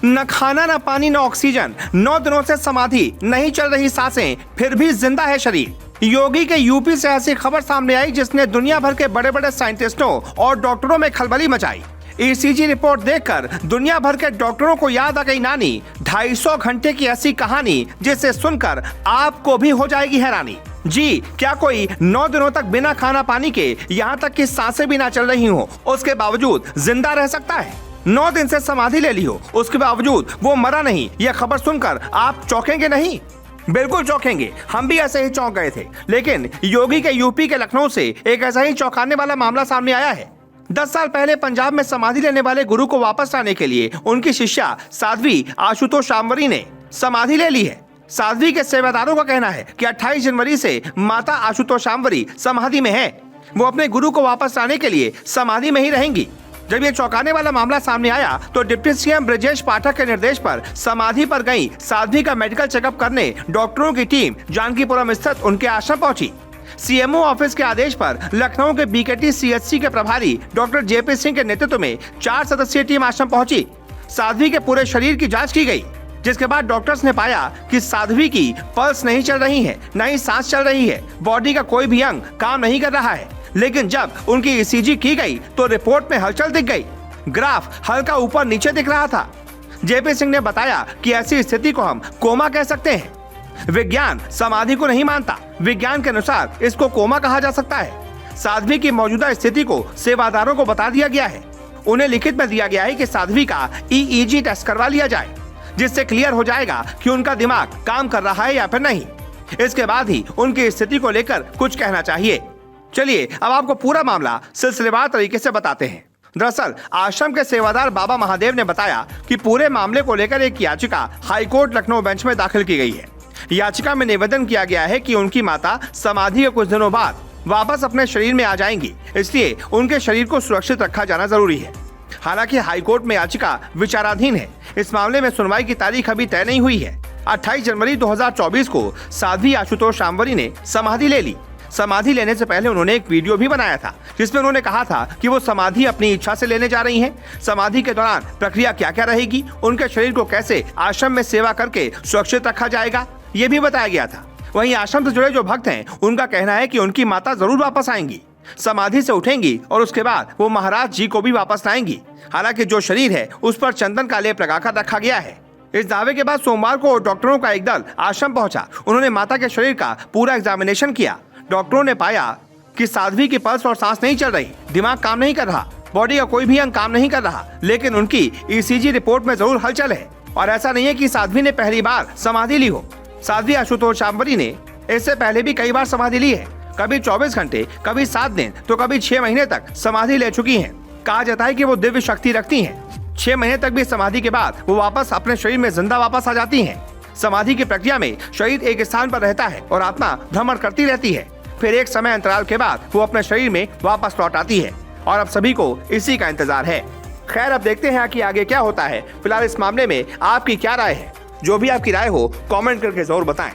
न खाना न पानी न ऑक्सीजन, 9 दिनों से समाधि, नहीं चल रही सांसें, फिर भी जिंदा है शरीर। योगी के यूपी से ऐसी खबर सामने आई जिसने दुनिया भर के बड़े बड़े साइंटिस्टों और डॉक्टरों में खलबली मचाई। ईसीजी रिपोर्ट देखकर दुनिया भर के डॉक्टरों को याद आ गई नानी। 250 घंटे की ऐसी कहानी जिसे सुनकर आपको भी हो जाएगी हैरानी। जी, क्या कोई 9 दिनों तक बिना खाना पानी के, यहाँ तक कि सांसें भी ना चल रही हो, उसके बावजूद जिंदा रह सकता है? 9 दिन से समाधि ले ली हो, उसके बावजूद वो मरा नहीं। यह खबर सुनकर आप चौंकेंगे नहीं? बिल्कुल चौंकेंगे। हम भी ऐसे ही चौंक गए थे। लेकिन योगी के यूपी के लखनऊ से एक ऐसा ही चौंकाने वाला मामला सामने आया है। 10 साल पहले पंजाब में समाधि लेने वाले गुरु को वापस लाने के लिए उनकी शिष्या साध्वी आशुतोष शांवरी ने समाधि ले ली है। साध्वी के सेवादारों का कहना है कि 28 जनवरी से माता आशुतोष शांवरी समाधि में है। वो अपने गुरु को वापस लाने के लिए समाधि में ही रहेंगी। जब ये चौंकाने वाला मामला सामने आया तो डिप्टी सीएम ब्रजेश पाठक के निर्देश पर समाधि पर गई साध्वी का मेडिकल चेकअप करने डॉक्टरों की टीम जानकीपुरम स्थित उनके आश्रम पहुंची। सीएमओ ऑफिस के आदेश पर लखनऊ के बीकेटी सीएचसी के प्रभारी डॉक्टर जेपी सिंह के नेतृत्व में 4 सदस्यीय टीम आश्रम पहुंची। साध्वी के पूरे शरीर की जांच की गई, जिसके बाद डॉक्टर्स ने पाया कि साध्वी की पल्स नहीं चल रही है, न ही सांस चल रही है, बॉडी का कोई भी अंग काम नहीं कर रहा है। लेकिन जब उनकी ईसीजी की गई तो रिपोर्ट में हलचल दिख गई। ग्राफ हल्का ऊपर नीचे दिख रहा था। जेपी सिंह ने बताया कि ऐसी स्थिति को हम कोमा कह सकते हैं। विज्ञान समाधि को नहीं मानता। विज्ञान के अनुसार इसको कोमा कहा जा सकता है। साध्वी की मौजूदा स्थिति को सेवादारों को बता दिया गया है। उन्हें लिखित में दिया गया है कि साध्वी का ईईजी टेस्ट करवा लिया जाए, जिससे क्लियर हो जाएगा कि उनका दिमाग काम कर रहा है या फिर नहीं। इसके बाद ही उनकी स्थिति को लेकर कुछ कहना चाहिए। चलिए अब आपको पूरा मामला सिलसिलेवार तरीके से बताते हैं। दरअसल आश्रम के सेवादार बाबा महादेव ने बताया कि पूरे मामले को लेकर एक याचिका हाईकोर्ट लखनऊ बेंच में दाखिल की गई है। याचिका में निवेदन किया गया है कि उनकी माता समाधि के कुछ दिनों बाद वापस अपने शरीर में आ जाएंगी, इसलिए उनके शरीर को सुरक्षित रखा जाना जरूरी है। हालांकि हाईकोर्ट में याचिका विचाराधीन है। इस मामले में सुनवाई की तारीख अभी तय नहीं हुई है। 28 जनवरी 2024 को साध्वी आशुतोष शांवरी ने समाधि ले ली। समाधि लेने से पहले उन्होंने एक वीडियो भी बनाया था, जिसमें उन्होंने कहा था कि वो समाधि अपनी इच्छा से लेने जा रही हैं। समाधि के दौरान प्रक्रिया क्या क्या रहेगी, उनके शरीर को कैसे आश्रम में सेवा करके सुरक्षित रखा जाएगा, ये भी बताया गया था। वहीं आश्रम से जुड़े जो भक्त हैं, उनका कहना है कि उनकी माता जरूर वापस आएंगी, समाधि से उठेंगी और उसके बाद वो महाराज जी को भी वापस लाएंगी। हालांकि जो शरीर है उस पर चंदन का लेप लगाकर रखा गया है। इस दावे के बाद सोमवार को डॉक्टरों का एक दल आश्रम पहुंचा। उन्होंने माता के शरीर का पूरा एग्जामिनेशन किया। डॉक्टरों ने पाया कि साध्वी की पल्स और सांस नहीं चल रही, दिमाग काम नहीं कर रहा, बॉडी का कोई भी अंग काम नहीं कर रहा। लेकिन उनकी ईसीजी रिपोर्ट में जरूर हलचल है। और ऐसा नहीं है कि साध्वी ने पहली बार समाधि ली हो। साध्वी आशुतोष शांवरी ने इससे पहले भी कई बार समाधि ली है। कभी 24 घंटे, कभी 7 दिन, तो कभी 6 महीने तक समाधि ले चुकी हैं। कहा जाता है कि वो दिव्य शक्ति रखती हैं। 6 महीने तक भी समाधि के बाद वो वापस अपने शरीर में जिंदा वापस आ जाती हैं। समाधि की प्रक्रिया में शरीर एक स्थान पर रहता है और आत्मा भ्रमण करती रहती है। फिर एक समय अंतराल के बाद वो अपने शरीर में वापस लौट आती है। और अब सभी को इसी का इंतजार है। खैर, अब देखते हैं कि आगे क्या होता है। फिलहाल इस मामले में आपकी क्या राय है? जो भी आपकी राय हो कमेंट करके जरूर बताएं।